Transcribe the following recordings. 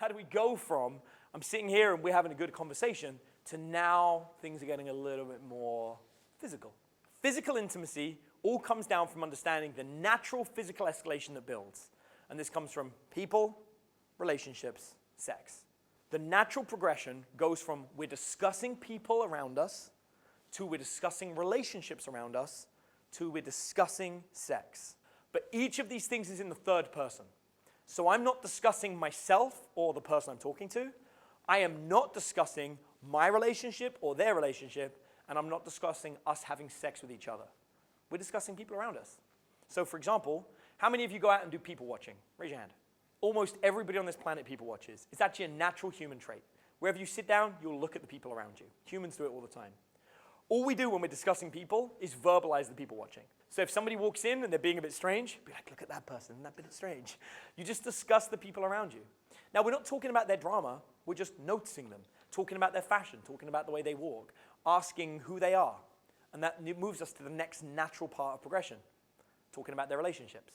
How do we go from, I'm sitting here and we're having a good conversation, to now things are getting a little bit more physical? Physical intimacy all comes down from understanding the natural physical escalation that builds. And this comes from people, relationships, sex. The natural progression goes from we're discussing people around us, to we're discussing relationships around us, to we're discussing sex. But each of these things is in the third person. So I'm not discussing myself or the person I'm talking to. I am not discussing my relationship or their relationship, and I'm not discussing us having sex with each other. We're discussing people around us. So for example, how many of you go out and do people watching? Raise your hand. Almost everybody on this planet people watches. It's actually a natural human trait. Wherever you sit down, you'll look at the people around you. Humans do it all the time. All we do when we're discussing people is verbalize the people watching. So if somebody walks in and they're being a bit strange, be like, look at that person, isn't that bit strange? You just discuss the people around you. Now, we're not talking about their drama, we're just noticing them, talking about their fashion, talking about the way they walk, asking who they are. And that moves us to the next natural part of progression, talking about their relationships.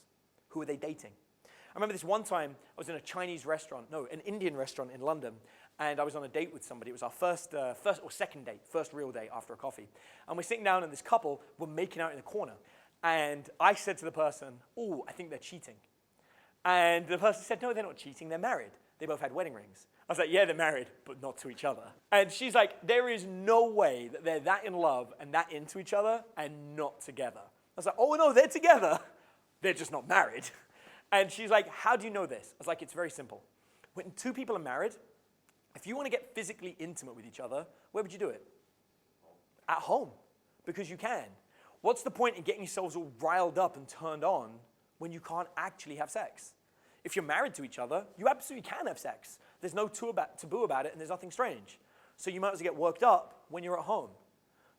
Who are they dating? I remember this one time, I was in an Indian restaurant in London, and I was on a date with somebody. It was our first or second date, first real date after a coffee. And we're sitting down, and this couple were making out in the corner. And I said to the person, oh, I think they're cheating. And the person said, no, they're not cheating, they're married. They both had wedding rings. I was like, yeah, they're married, but not to each other. And she's like, there is no way that they're that in love and that into each other and not together. I was like, oh, no, they're together. They're just not married. And she's like, how do you know this? I was like, it's very simple. When two people are married, if you want to get physically intimate with each other, where would you do it? At home, because you can. What's the point in getting yourselves all riled up and turned on when you can't actually have sex? If you're married to each other, you absolutely can have sex. There's no taboo about it, and there's nothing strange. So you might as well get worked up when you're at home.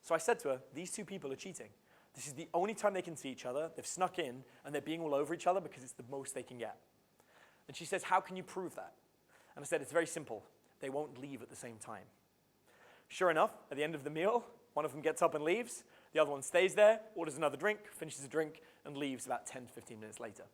So I said to her, these two people are cheating. This is the only time they can see each other. They've snuck in, and they're being all over each other because it's the most they can get. And she says, how can you prove that? And I said, it's very simple. They won't leave at the same time. Sure enough, at the end of the meal, one of them gets up and leaves. The other one stays there, orders another drink, finishes a drink, and leaves about 10 to 15 minutes later.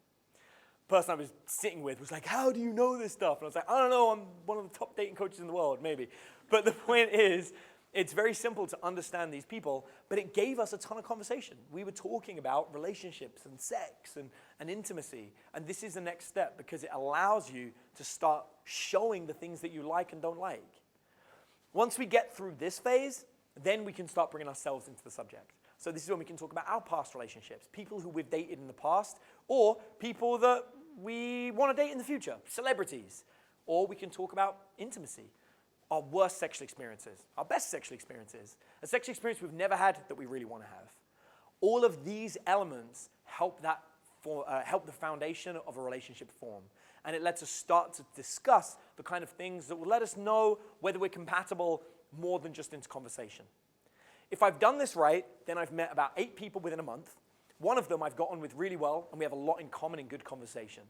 The person I was sitting with was like, how do you know this stuff? And I was like, I don't know, I'm one of the top dating coaches in the world, maybe. But the point is, it's very simple to understand these people, but it gave us a ton of conversation. We were talking about relationships and sex and intimacy, and this is the next step because it allows you to start showing the things that you like and don't like. Once we get through this phase, then we can start bringing ourselves into the subject. So this is when we can talk about our past relationships, people who we've dated in the past, or people that we want to date in the future, celebrities. Or we can talk about intimacy, our worst sexual experiences, our best sexual experiences, a sexual experience we've never had that we really want to have. All of these elements help the foundation of a relationship form. And it lets us start to discuss the kind of things that will let us know whether we're compatible more than just into conversation. If I've done this right, then I've met about 8 people within a month. One of them I've got on with really well, and we have a lot in common in good conversation.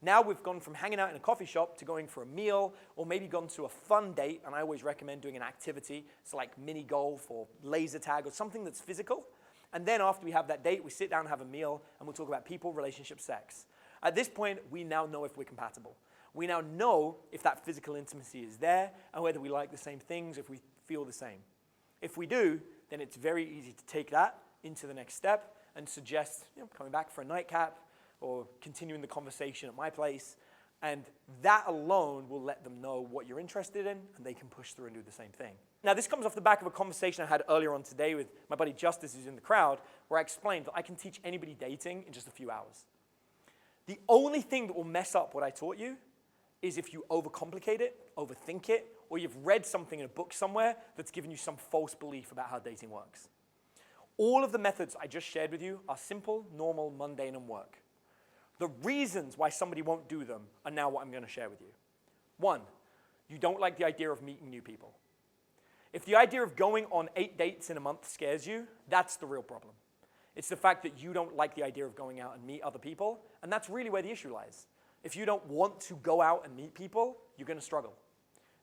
Now we've gone from hanging out in a coffee shop to going for a meal, or maybe gone to a fun date, and I always recommend doing an activity. It's like mini golf or laser tag or something that's physical. And then after we have that date, we sit down and have a meal, and we'll talk about people, relationships, sex. At this point, we now know if we're compatible. We now know if that physical intimacy is there, and whether we like the same things, if we feel the same. If we do, then it's very easy to take that into the next step and suggest coming back for a nightcap or continuing the conversation at my place. And that alone will let them know what you're interested in, and they can push through and do the same thing. Now, this comes off the back of a conversation I had earlier on today with my buddy Justice, who's in the crowd, where I explained that I can teach anybody dating in just a few hours. The only thing that will mess up what I taught you is if you overcomplicate it, overthink it, or you've read something in a book somewhere that's given you some false belief about how dating works. All of the methods I just shared with you are simple, normal, mundane, and work. The reasons why somebody won't do them are now what I'm going to share with you. 1, you don't like the idea of meeting new people. If the idea of going on 8 dates in a month scares you, that's the real problem. It's the fact that you don't like the idea of going out and meet other people, and that's really where the issue lies. If you don't want to go out and meet people, you're going to struggle.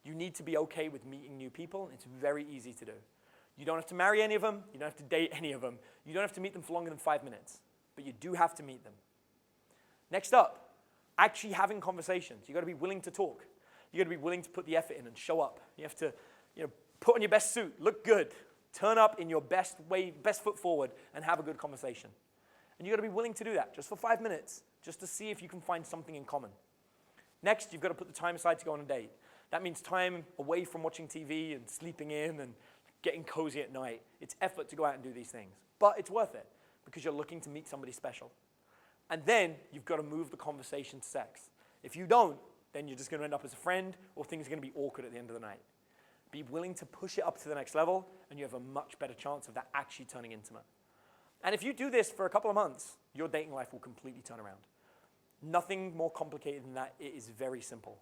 You need to be okay with meeting new people, and it's very easy to do. You don't have to marry any of them. You don't have to date any of them. You don't have to meet them for longer than 5 minutes, but you do have to meet them. Next up, actually having conversations. You've got to be willing to talk. You got to be willing to put the effort in and show up. You have to, put on your best suit, look good, turn up in your best way, best foot forward, and have a good conversation. And you got to be willing to do that just for 5 minutes, just to see if you can find something in common. Next, you've got to put the time aside to go on a date. That means time away from watching TV and sleeping in and getting cozy at night. It's effort to go out and do these things. But it's worth it because you're looking to meet somebody special. And then you've got to move the conversation to sex. If you don't, then you're just going to end up as a friend, or things are going to be awkward at the end of the night. Be willing to push it up to the next level, and you have a much better chance of that actually turning intimate. And if you do this for a couple of months, your dating life will completely turn around. Nothing more complicated than that. It is very simple.